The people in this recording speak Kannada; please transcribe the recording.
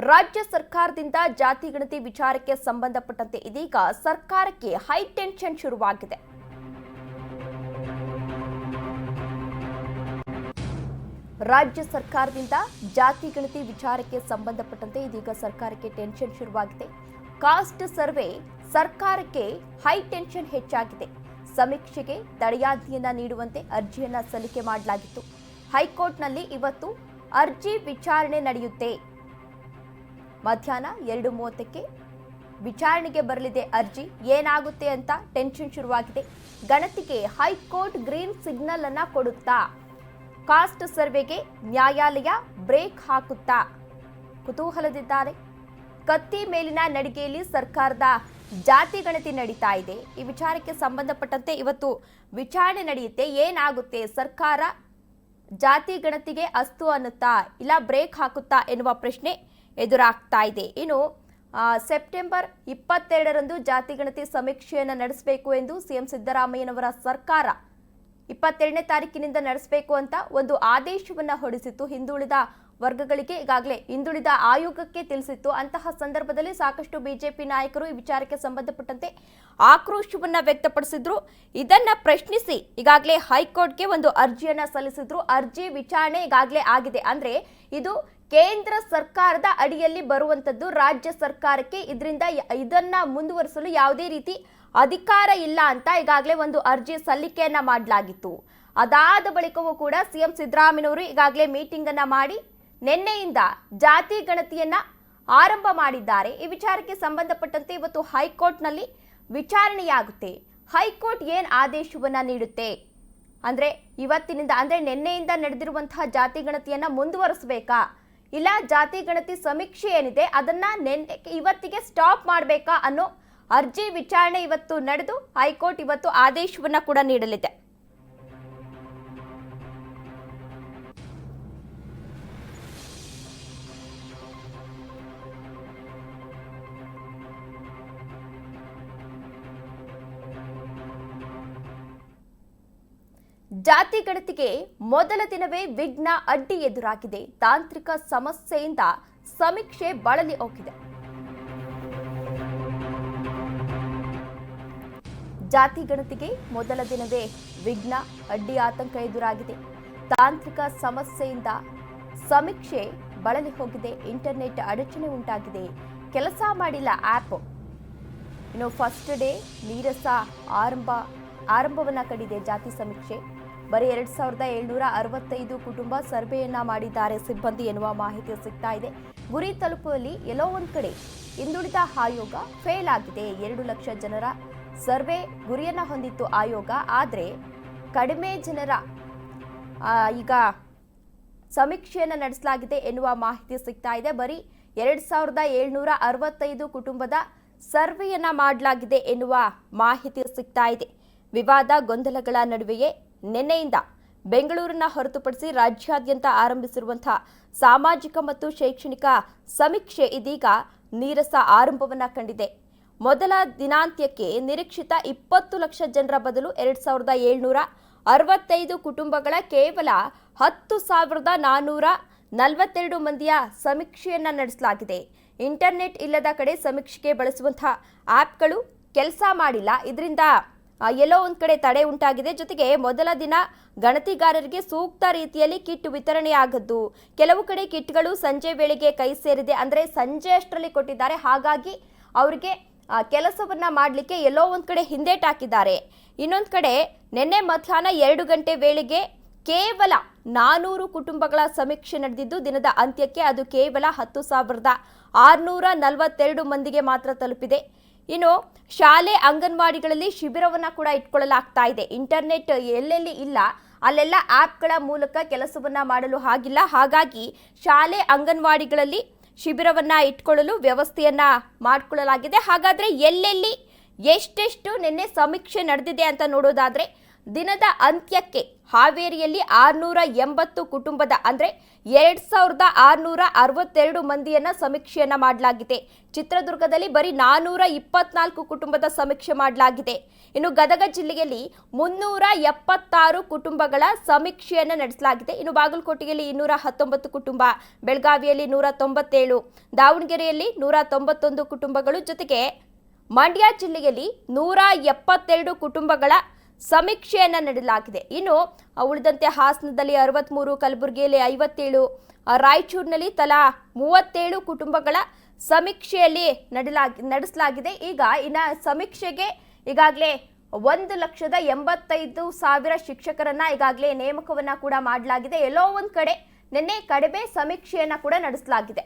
ರಾಜ್ಯ ಸರ್ಕಾರದಿಂದ ಜಾತಿ ಗಣತಿ ವಿಚಾರಕ್ಕೆ ಸಂಬಂಧಪಟ್ಟಂತೆ ಇದೀಗ ಸರ್ಕಾರಕ್ಕೆ ಹೈ ಟೆನ್ಷನ್ ಶುರುವಾಗಿದೆ. ರಾಜ್ಯ ಸರ್ಕಾರದಿಂದ ಜಾತಿ ಗಣತಿ ವಿಚಾರಕ್ಕೆ ಸಂಬಂಧಪಟ್ಟಂತೆ ಇದೀಗ ಸರ್ಕಾರಕ್ಕೆ ಟೆನ್ಷನ್ ಶುರುವಾಗಿದೆ. ಕಾಸ್ಟ್ ಸರ್ವೆ ಸರ್ಕಾರಕ್ಕೆ ಹೈ ಟೆನ್ಷನ್ ಹೆಚ್ಚಾಗಿದೆ. ಸಮೀಕ್ಷೆಗೆ ತಡೆಯಾಜ್ಞೆಯನ್ನ ನೀಡುವಂತೆ ಅರ್ಜಿಯನ್ನ ಸಲ್ಲಿಕೆ ಮಾಡಲಾಗಿತ್ತು. ಹೈಕೋರ್ಟ್ನಲ್ಲಿ ಇವತ್ತು ಅರ್ಜಿ ವಿಚಾರಣೆ ನಡೆಯುತ್ತೆ. ಮಧ್ಯಾಹ್ನ 2:30ಕ್ಕೆ ವಿಚಾರಣೆಗೆ ಬರಲಿದೆ ಅರ್ಜಿ. ಏನಾಗುತ್ತೆ ಅಂತ ಟೆನ್ಷನ್ ಶುರುವಾಗಿದೆ. ಗಣತಿಗೆ ಹೈಕೋರ್ಟ್ ಗ್ರೀನ್ ಸಿಗ್ನಲ್ ಅನ್ನ ಕೊಡುತ್ತಾ? ಕಾಸ್ಟ್ ಸರ್ವೆಗೆ ನ್ಯಾಯಾಲಯ ಬ್ರೇಕ್ ಹಾಕುತ್ತಾ? ಕುತೂಹಲದಿದ್ದಾರೆ. ಕತ್ತಿ ಮೇಲಿನ ನಡಿಗೆಯಲ್ಲಿ ಸರ್ಕಾರದ ಜಾತಿ ಗಣತಿ ನಡೀತಾ ಇದೆ. ಈ ವಿಚಾರಕ್ಕೆ ಸಂಬಂಧಪಟ್ಟಂತೆ ಇವತ್ತು ವಿಚಾರಣೆ ನಡೆಯುತ್ತೆ. ಏನಾಗುತ್ತೆ? ಸರ್ಕಾರ ಜಾತಿ ಗಣತಿಗೆ ಅಸ್ತು ಅನ್ನುತ್ತಾ ಇಲ್ಲ ಬ್ರೇಕ್ ಹಾಕುತ್ತಾ ಎನ್ನುವ ಪ್ರಶ್ನೆ ಎದುರಾಗ್ತಾ ಇದೆ. ಇನ್ನು ಸೆಪ್ಟೆಂಬರ್ 22ರಂದು ಜಾತಿ ಗಣತಿ ಸಮೀಕ್ಷೆಯನ್ನು ನಡೆಸಬೇಕು ಎಂದು ಸಿಎಂ ಸಿದ್ದರಾಮಯ್ಯನವರ ಸರ್ಕಾರ 22ನೇ ತಾರೀಕಿನಿಂದ ನಡೆಸಬೇಕು ಅಂತ ಒಂದು ಆದೇಶವನ್ನ ಹೊರಡಿಸಿತ್ತು. ಹಿಂದುಳಿದ ವರ್ಗಗಳಿಗೆ ಈಗಾಗಲೇ ಹಿಂದುಳಿದ ಆಯೋಗಕ್ಕೆ ತಿಳಿಸಿತ್ತು. ಅಂತಹ ಸಂದರ್ಭದಲ್ಲಿ ಸಾಕಷ್ಟು ಬಿಜೆಪಿ ನಾಯಕರು ಈ ವಿಚಾರಕ್ಕೆ ಸಂಬಂಧಪಟ್ಟಂತೆ ಆಕ್ರೋಶವನ್ನ ವ್ಯಕ್ತಪಡಿಸಿದ್ರು. ಇದನ್ನ ಪ್ರಶ್ನಿಸಿ ಈಗಾಗಲೇ ಹೈಕೋರ್ಟ್ಗೆ ಒಂದು ಅರ್ಜಿಯನ್ನ ಸಲ್ಲಿಸಿದ್ರು. ಅರ್ಜಿ ವಿಚಾರಣೆ ಈಗಾಗಲೇ ಆಗಿದೆ. ಅಂದ್ರೆ ಇದು ಕೇಂದ್ರ ಸರ್ಕಾರದ ಅಡಿಯಲ್ಲಿ ಬರುವಂತದ್ದು. ರಾಜ್ಯ ಸರ್ಕಾರಕ್ಕೆ ಇದನ್ನ ಮುಂದುವರಿಸಲು ಯಾವುದೇ ರೀತಿ ಅಧಿಕಾರ ಇಲ್ಲ ಅಂತ ಈಗಾಗಲೇ ಒಂದು ಅರ್ಜಿ ಸಲ್ಲಿಕೆಯನ್ನ ಮಾಡಲಾಗಿತ್ತು. ಅದಾದ ಬಳಿಕವೂ ಕೂಡ ಸಿಎಂ ಸಿದ್ದರಾಮಯ್ಯನವರು ಈಗಾಗಲೇ ಮೀಟಿಂಗ್ ಅನ್ನ ಮಾಡಿ ನಿನ್ನೆಯಿಂದ ಜಾತಿ ಗಣತಿಯನ್ನ ಆರಂಭ ಮಾಡಿದ್ದಾರೆ. ಈ ವಿಚಾರಕ್ಕೆ ಸಂಬಂಧಪಟ್ಟಂತೆ ಇವತ್ತು ಹೈಕೋರ್ಟ್ನಲ್ಲಿ ವಿಚಾರಣೆಯಾಗುತ್ತೆ. ಹೈಕೋರ್ಟ್ ಏನ್ ಆದೇಶವನ್ನ ನೀಡುತ್ತೆ ಅಂದ್ರೆ ಇವತ್ತಿನಿಂದ ಅಂದ್ರೆ ನಿನ್ನೆಯಿಂದ ನಡೆದಿರುವಂತಹ ಜಾತಿ ಗಣತಿಯನ್ನ ಮುಂದುವರಿಸಬೇಕಾ, ಇಲ್ಲ ಜಾತಿ ಗಣತಿ ಸಮೀಕ್ಷೆ ಏನಿದೆ ಅದನ್ನ ಇವತ್ತಿಗೆ ಸ್ಟಾಪ್ ಮಾಡಬೇಕಾ ಅನ್ನೋ ಅರ್ಜಿ ವಿಚಾರಣೆ ಇವತ್ತು ನಡೆದು ಹೈಕೋರ್ಟ್ ಇವತ್ತು ಆದೇಶವನ್ನ ಕೂಡ ನೀಡಲಿದೆ. ಜಾತಿ ಗಣತಿಗೆ ಮೊದಲ ದಿನವೇ ವಿಘ್ನ ಅಡ್ಡಿ ಎದುರಾಗಿದೆ. ತಾಂತ್ರಿಕ ಸಮಸ್ಯೆಯಿಂದ ಸಮೀಕ್ಷೆ ಬಳಲಿ ಹೋಗಿದೆ. ಜಾತಿ ಗಣತಿಗೆ ಮೊದಲ ದಿನವೇ ವಿಘ್ನ ಅಡ್ಡಿ ಆತಂಕ ಎದುರಾಗಿದೆ. ತಾಂತ್ರಿಕ ಸಮಸ್ಯೆಯಿಂದ ಸಮೀಕ್ಷೆ ಬಳಲಿ ಹೋಗಿದೆ. ಇಂಟರ್ನೆಟ್ ಅಡಚಣೆ ಉಂಟಾಗಿದೆ. ಕೆಲಸ ಮಾಡಿಲ್ಲ ಆಪ್. ಇನ್ನು ಫಸ್ಟ್ ಡೇ ನೀರಸ ಆರಂಭವನ್ನ ಕಂಡಿದೆ ಜಾತಿ ಸಮೀಕ್ಷೆ. ಬರೀ 2765 ಕುಟುಂಬ ಸರ್ವೆಯನ್ನ ಮಾಡಿದ್ದಾರೆ ಸಿಬ್ಬಂದಿ ಎನ್ನುವ ಮಾಹಿತಿ ಸಿಗ್ತಾ ಇದೆ. ಗುರಿ ತಲುಪುವಲ್ಲಿ ಎಲ್ಲೋ ಒಂದ್ ಕಡೆ ಹಿಂದುಳಿದ ಆಯೋಗ ಫೇಲ್ ಆಗಿದೆ. 2 ಲಕ್ಷ ಜನರ ಸರ್ವೆ ಗುರಿಯನ್ನ ಹೊಂದಿತ್ತು ಆಯೋಗ. ಆದರೆ ಕಡಿಮೆ ಜನರ ಈಗ ಸಮೀಕ್ಷೆಯನ್ನ ನಡೆಸಲಾಗಿದೆ ಎನ್ನುವ ಮಾಹಿತಿ ಸಿಗ್ತಾ ಇದೆ. ಬರೀ 2765 ಕುಟುಂಬದ ಸರ್ವೆಯನ್ನ ಮಾಡಲಾಗಿದೆ ಎನ್ನುವ ಮಾಹಿತಿ ಸಿಗ್ತಾ ಇದೆ. ವಿವಾದ ಗೊಂದಲಗಳ ನಡುವೆಯೇ ನಿನ್ನೆಯಿಂದ ಬೆಂಗಳೂರನ್ನ ಹೊರತುಪಡಿಸಿ ರಾಜ್ಯಾದ್ಯಂತ ಆರಂಭಿಸಿರುವಂತಹ ಸಾಮಾಜಿಕ ಮತ್ತು ಶೈಕ್ಷಣಿಕ ಸಮೀಕ್ಷೆ ಇದೀಗ ನೀರಸ ಆರಂಭವನ್ನ ಕಂಡಿದೆ. ಮೊದಲ ದಿನಾಂತ್ಯಕ್ಕೆ ನಿರೀಕ್ಷಿತ 20 ಲಕ್ಷ ಜನರ ಬದಲು 2765 ಕುಟುಂಬಗಳ ಕೇವಲ 10,442 ಮಂದಿಯ ಸಮೀಕ್ಷೆಯನ್ನ ನಡೆಸಲಾಗಿದೆ. ಇಂಟರ್ನೆಟ್ ಇಲ್ಲದ ಕಡೆ ಸಮೀಕ್ಷೆಗೆ ಬಳಸುವಂತಹ ಆಪ್ಗಳು ಕೆಲಸ ಮಾಡಿಲ್ಲ. ಇದರಿಂದ ಎಲ್ಲೋ ಒಂದ್ ಕಡೆ ತಡೆ ಉಂಟಾಗಿದೆ. ಜೊತೆಗೆ ಮೊದಲ ದಿನ ಗಣತಿಗಾರರಿಗೆ ಸೂಕ್ತ ರೀತಿಯಲ್ಲಿ ಕಿಟ್ ವಿತರಣೆಯಾಗದ್ದು. ಕೆಲವು ಕಡೆ ಕಿಟ್ಗಳು ಸಂಜೆ ವೇಳೆಗೆ ಕೈ ಸೇರಿದೆ. ಅಂದ್ರೆ ಸಂಜೆ ಅಷ್ಟರಲ್ಲಿ ಕೊಟ್ಟಿದ್ದಾರೆ. ಹಾಗಾಗಿ ಅವರಿಗೆ ಕೆಲಸವನ್ನ ಮಾಡಲಿಕ್ಕೆ ಎಲ್ಲೋ ಒಂದ್ ಕಡೆ ಹಿಂದೇಟಾಕಿದ್ದಾರೆ. ಇನ್ನೊಂದ್ ಕಡೆ ನಿನ್ನೆ ಮಧ್ಯಾಹ್ನ 2 ಗಂಟೆ ವೇಳೆಗೆ ಕೇವಲ 400 ಕುಟುಂಬಗಳ ಸಮೀಕ್ಷೆ ನಡೆದಿದ್ದು, ದಿನದ ಅಂತ್ಯಕ್ಕೆ ಅದು ಕೇವಲ 10,642 ಮಂದಿಗೆ ಮಾತ್ರ ತಲುಪಿದೆ. ಇನ್ನು ಶಾಲೆ ಅಂಗನವಾಡಿಗಳಲ್ಲಿ ಶಿಬಿರವನ್ನ ಕೂಡ ಇಟ್ಕೊಳ್ಳಲಾಗ್ತಾ ಇದೆ. ಇಂಟರ್ನೆಟ್ ಎಲ್ಲೆಲ್ಲಿ ಇಲ್ಲ ಅಲ್ಲೆಲ್ಲ ಆಪ್ಗಳ ಮೂಲಕ ಕೆಲಸವನ್ನ ಮಾಡಲು ಆಗಿಲ್ಲ. ಹಾಗಾಗಿ ಶಾಲೆ ಅಂಗನವಾಡಿಗಳಲ್ಲಿ ಶಿಬಿರವನ್ನ ಇಟ್ಕೊಳ್ಳಲು ವ್ಯವಸ್ಥೆಯನ್ನ ಮಾಡಿಕೊಳ್ಳಲಾಗಿದೆ. ಹಾಗಾದ್ರೆ ಎಲ್ಲೆಲ್ಲಿ ಎಷ್ಟೆಷ್ಟು ನಿನ್ನೆ ಸಮೀಕ್ಷೆ ನಡೆದಿದೆ ಅಂತ ನೋಡೋದಾದ್ರೆ ದಿನದ ಅಂತ್ಯಕ್ಕೆ ಹಾವೇರಿಯಲ್ಲಿ 680 ಕುಟುಂಬದ ಅಂದ್ರೆ 2662 ಮಂದಿಯನ್ನ ಸಮೀಕ್ಷೆಯನ್ನ ಮಾಡಲಾಗಿದೆ. ಚಿತ್ರದುರ್ಗದಲ್ಲಿ ಬರೀ 424 ಕುಟುಂಬದ ಸಮೀಕ್ಷೆ ಮಾಡಲಾಗಿದೆ. ಇನ್ನು ಗದಗ ಜಿಲ್ಲೆಯಲ್ಲಿ 376 ಕುಟುಂಬಗಳ ಸಮೀಕ್ಷೆಯನ್ನ ನಡೆಸಲಾಗಿದೆ. ಇನ್ನು ಬಾಗಲಕೋಟೆಯಲ್ಲಿ 219 ಕುಟುಂಬ, ಬೆಳಗಾವಿಯಲ್ಲಿ 197, ದಾವಣಗೆರೆಯಲ್ಲಿ 191 ಕುಟುಂಬಗಳು, ಜೊತೆಗೆ ಮಂಡ್ಯ ಜಿಲ್ಲೆಯಲ್ಲಿ 172 ಕುಟುಂಬಗಳ ಸಮೀಕ್ಷೆಯನ್ನ ನಡೆಸಲಾಗಿದೆ. ಇನ್ನು ಉಳಿದಂತೆ ಹಾಸನದಲ್ಲಿ 63, ಕಲಬುರಗಿಯಲ್ಲಿ 57, ರಾಯಚೂರಿನಲ್ಲಿ ತಲಾ 37 ಕುಟುಂಬಗಳ ಸಮೀಕ್ಷೆಯಲ್ಲಿ ನಡೆಸಲಾಗಿದೆ. ಈಗ ಇನ್ನ ಸಮೀಕ್ಷೆಗೆ ಈಗಾಗಲೇ 1,85,000 ಶಿಕ್ಷಕರನ್ನ ಈಗಾಗಲೇ ನೇಮಕವನ್ನ ಕೂಡ ಮಾಡಲಾಗಿದೆ. ಎಲ್ಲೋ ಒಂದ್ ಕಡೆ ನಿನ್ನೆ ಕಡಿಮೆ ಸಮೀಕ್ಷೆಯನ್ನ ಕೂಡ ನಡೆಸಲಾಗಿದೆ.